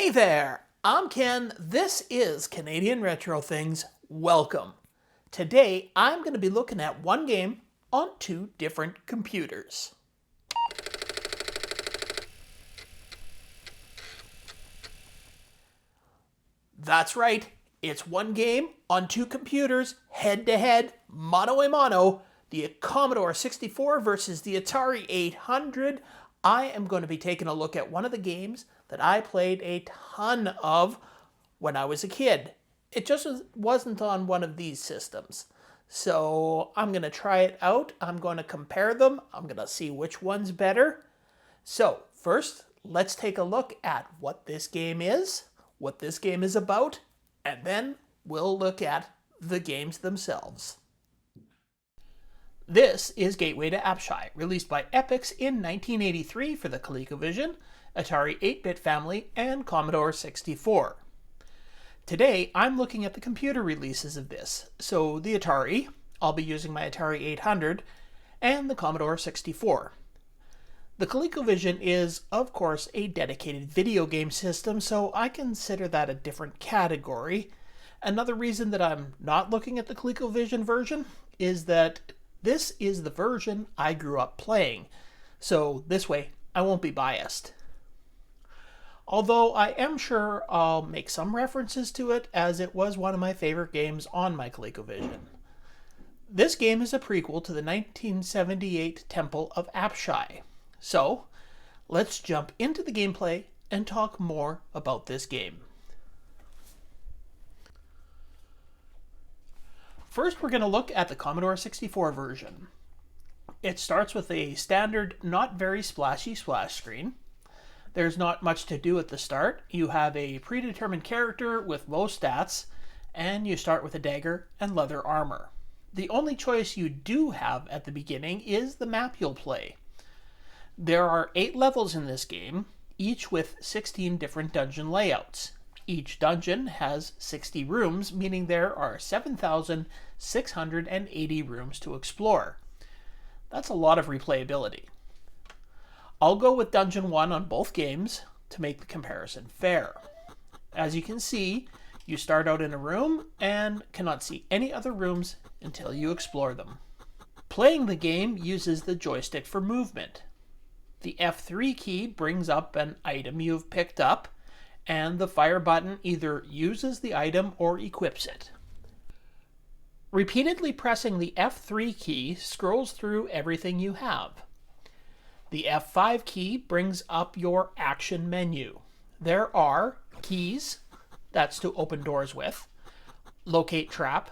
Hey there, I'm Ken. This is Canadian Retro Things. Welcome. Today I'm going to be looking at one game on two different computers. That's right, it's one game on two computers, head to head, mano a mano, the Commodore 64 versus the Atari 800. I am going to be taking a look at one of the games that I played a ton of when I was a kid. It just wasn't on one of these systems. So I'm going to try it out. I'm going to compare them. I'm going to see which one's better. So first, let's take a look at what this game is, what this game is about, and then we'll look at the games themselves. This is Gateway to Apshai, released by Epyx in 1983 for the ColecoVision, Atari 8-bit family, and Commodore 64. Today, I'm looking at the computer releases of this, so the Atari, I'll be using my Atari 800, and the Commodore 64. The ColecoVision is, of course, a dedicated video game system, so I consider that a different category. Another reason that I'm not looking at the ColecoVision version is that this is the version I grew up playing, so this way I won't be biased. Although I am sure I'll make some references to it, as it was one of my favorite games on my ColecoVision. This game is a prequel to the 1978 Temple of Apshai. So, let's jump into the gameplay and talk more about this game. First, we're going to look at the Commodore 64 version. It starts with a standard, not very splashy splash screen. There's not much to do at the start. You have a predetermined character with low stats, and you start with a dagger and leather armor. The only choice you do have at the beginning is the map you'll play. There are 8 levels in this game, each with 16 different dungeon layouts. Each dungeon has 60 rooms, meaning there are 7,680 rooms to explore. That's a lot of replayability. I'll go with Dungeon 1 on both games to make the comparison fair. As you can see, you start out in a room and cannot see any other rooms until you explore them. Playing the game uses the joystick for movement. The F3 key brings up an item you've picked up, and the fire button either uses the item or equips it. Repeatedly pressing the F3 key scrolls through everything you have. The F5 key brings up your action menu. There are keys, that's to open doors with, locate trap,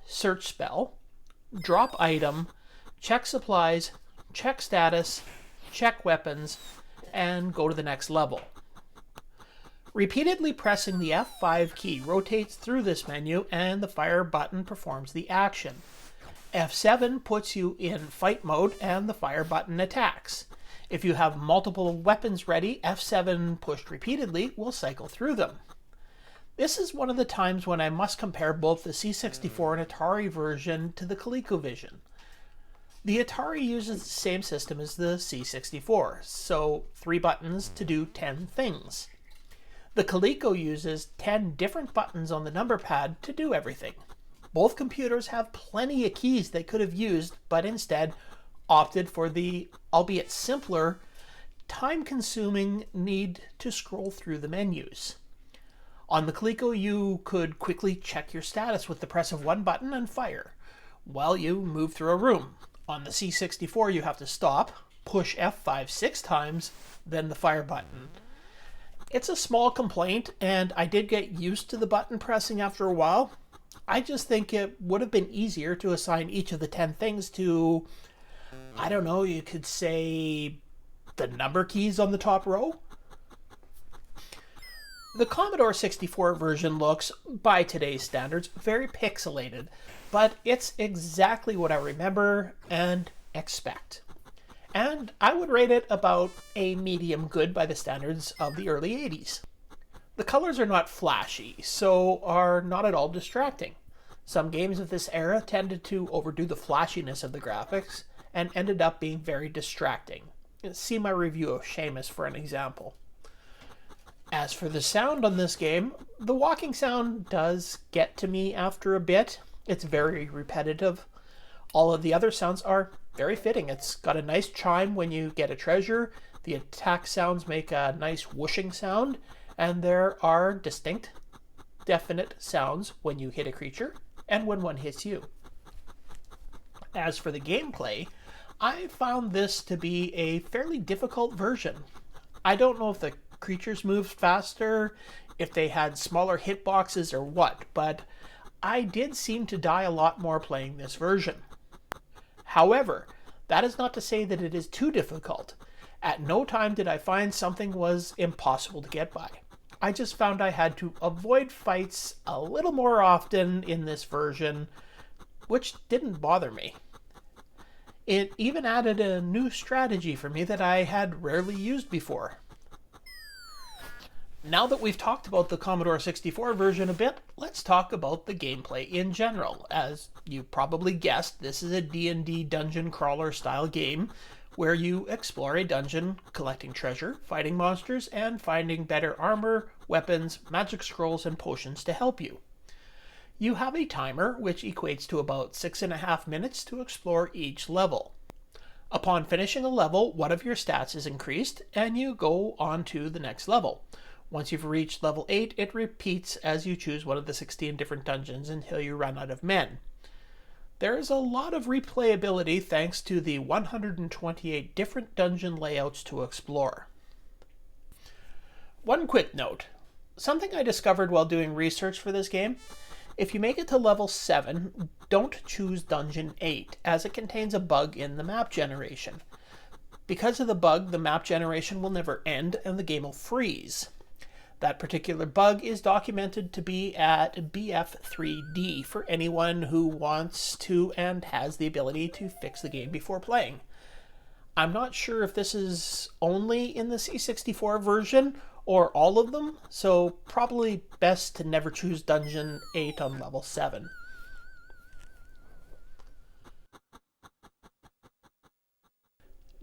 search spell, drop item, check supplies, check status, check weapons, and go to the next level. Repeatedly pressing the F5 key rotates through this menu, and the fire button performs the action. F7 puts you in fight mode, and the fire button attacks. If you have multiple weapons ready, F7 pushed repeatedly will cycle through them. This is one of the times when I must compare both the C64 and Atari version to the ColecoVision. The Atari uses the same system as the C64, so 3 buttons to do 10 things. The Coleco uses 10 different buttons on the number pad to do everything. Both computers have plenty of keys they could have used, but instead opted for the, albeit simpler, time-consuming need to scroll through the menus. On the Coleco, you could quickly check your status with the press of one button and fire, while you move through a room. On the C64, you have to stop, push F5 6 times, then the fire button. It's a small complaint, and I did get used to the button pressing after a while. I just think it would have been easier to assign each of the 10 things to, I don't know, you could say the number keys on the top row. The Commodore 64 version looks, by today's standards, very pixelated, but it's exactly what I remember and expect. And I would rate it about a medium good by the standards of the early 80s. The colors are not flashy, so are not at all distracting. Some games of this era tended to overdo the flashiness of the graphics and ended up being very distracting. See my review of Seamus for an example. As for the sound on this game, the walking sound does get to me after a bit. It's very repetitive. All of the other sounds are very fitting. It's got a nice chime when you get a treasure. The attack sounds make a nice whooshing sound, and there are distinct, definite sounds when you hit a creature and when one hits you. As for the gameplay, I found this to be a fairly difficult version. I don't know if the creatures moved faster, if they had smaller hitboxes or what, but I did seem to die a lot more playing this version. However, that is not to say that it is too difficult. At no time did I find something was impossible to get by. I just found I had to avoid fights a little more often in this version, which didn't bother me. It even added a new strategy for me that I had rarely used before. Now that we've talked about the Commodore 64 version a bit, let's talk about the gameplay in general. As you probably guessed, this is a D&D dungeon crawler style game where you explore a dungeon, collecting treasure, fighting monsters, and finding better armor, weapons, magic scrolls, and potions to help you. You have a timer, which equates to about 6.5 minutes to explore each level. Upon finishing a level, one of your stats is increased, and you go on to the next level. Once you've reached level 8, it repeats as you choose one of the 16 different dungeons until you run out of men. There is a lot of replayability thanks to the 128 different dungeon layouts to explore. One quick note. Something I discovered while doing research for this game: if you make it to level 7, don't choose Dungeon 8, as it contains a bug in the map generation. Because of the bug, the map generation will never end and the game will freeze. That particular bug is documented to be at BF3D for anyone who wants to and has the ability to fix the game before playing. I'm not sure if this is only in the C64 version or all of them, so probably best to never choose Dungeon 8 on level 7.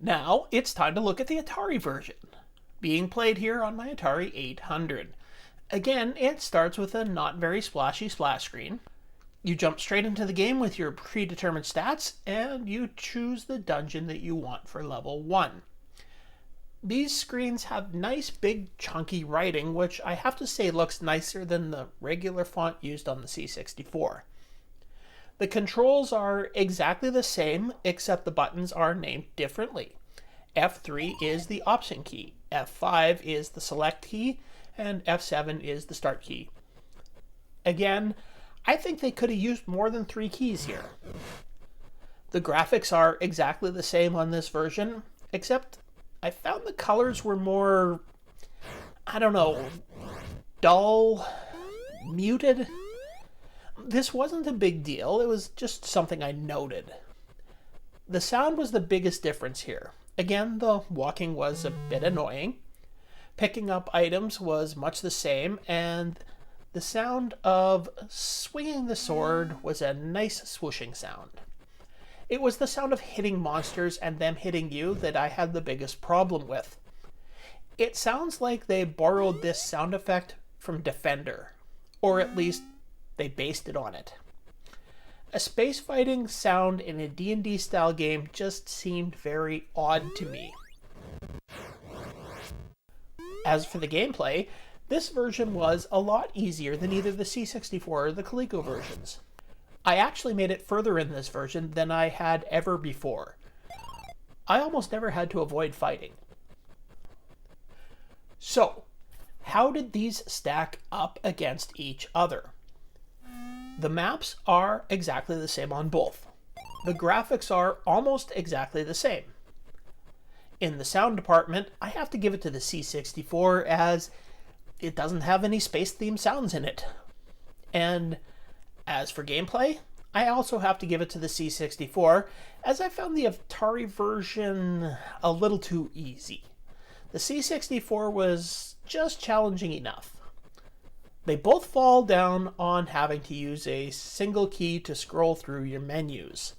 Now it's time to look at the Atari version, being played here on my Atari 800. Again, it starts with a not very splashy splash screen. You jump straight into the game with your predetermined stats, and you choose the dungeon that you want for level 1. These screens have nice big chunky writing, which I have to say looks nicer than the regular font used on the C64. The controls are exactly the same, except the buttons are named differently. F3 is the option key, F5 is the select key, and F7 is the start key. Again, I think they could have used more than 3 keys here. The graphics are exactly the same on this version, except I found the colors were more, dull, muted. This wasn't a big deal, it was just something I noted. The sound was the biggest difference here. Again, the walking was a bit annoying. Picking up items was much the same, and the sound of swinging the sword was a nice swooshing sound. It was the sound of hitting monsters and them hitting you that I had the biggest problem with. It sounds like they borrowed this sound effect from Defender, or at least they based it on it. A space fighting sound in a D&D style game just seemed very odd to me. As for the gameplay, this version was a lot easier than either the C64 or the Coleco versions. I actually made it further in this version than I had ever before. I almost never had to avoid fighting. So, how did these stack up against each other? The maps are exactly the same on both. The graphics are almost exactly the same. In the sound department, I have to give it to the C64 as it doesn't have any space-themed sounds in it. And as for gameplay, I also have to give it to the C64 as I found the Atari version a little too easy. The C64 was just challenging enough. They both fall down on having to use a single key to scroll through your menus.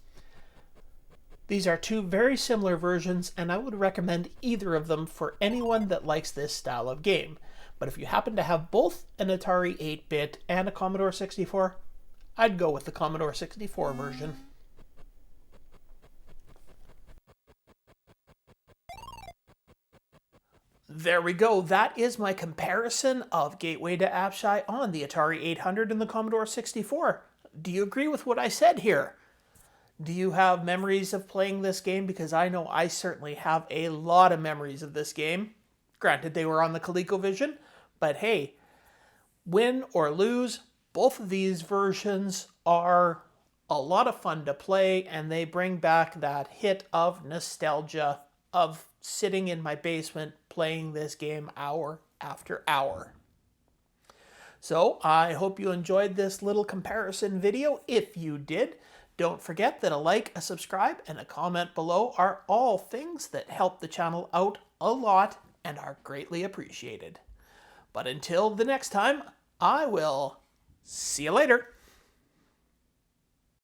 These are two very similar versions, and I would recommend either of them for anyone that likes this style of game. But if you happen to have both an Atari 8-bit and a Commodore 64, I'd go with the Commodore 64 version. There we go. That is my comparison of Gateway to Apshai on the Atari 800 and the Commodore 64. Do you agree with what I said here? Do you have memories of playing this game? Because I know I certainly have a lot of memories of this game. Granted, they were on the ColecoVision, but hey, win or lose, both of these versions are a lot of fun to play, and they bring back that hit of nostalgia of sitting in my basement playing this game hour after hour. So I hope you enjoyed this little comparison video. If you did, don't forget that a like, a subscribe, and a comment below are all things that help the channel out a lot and are greatly appreciated. But until the next time, I will see you later.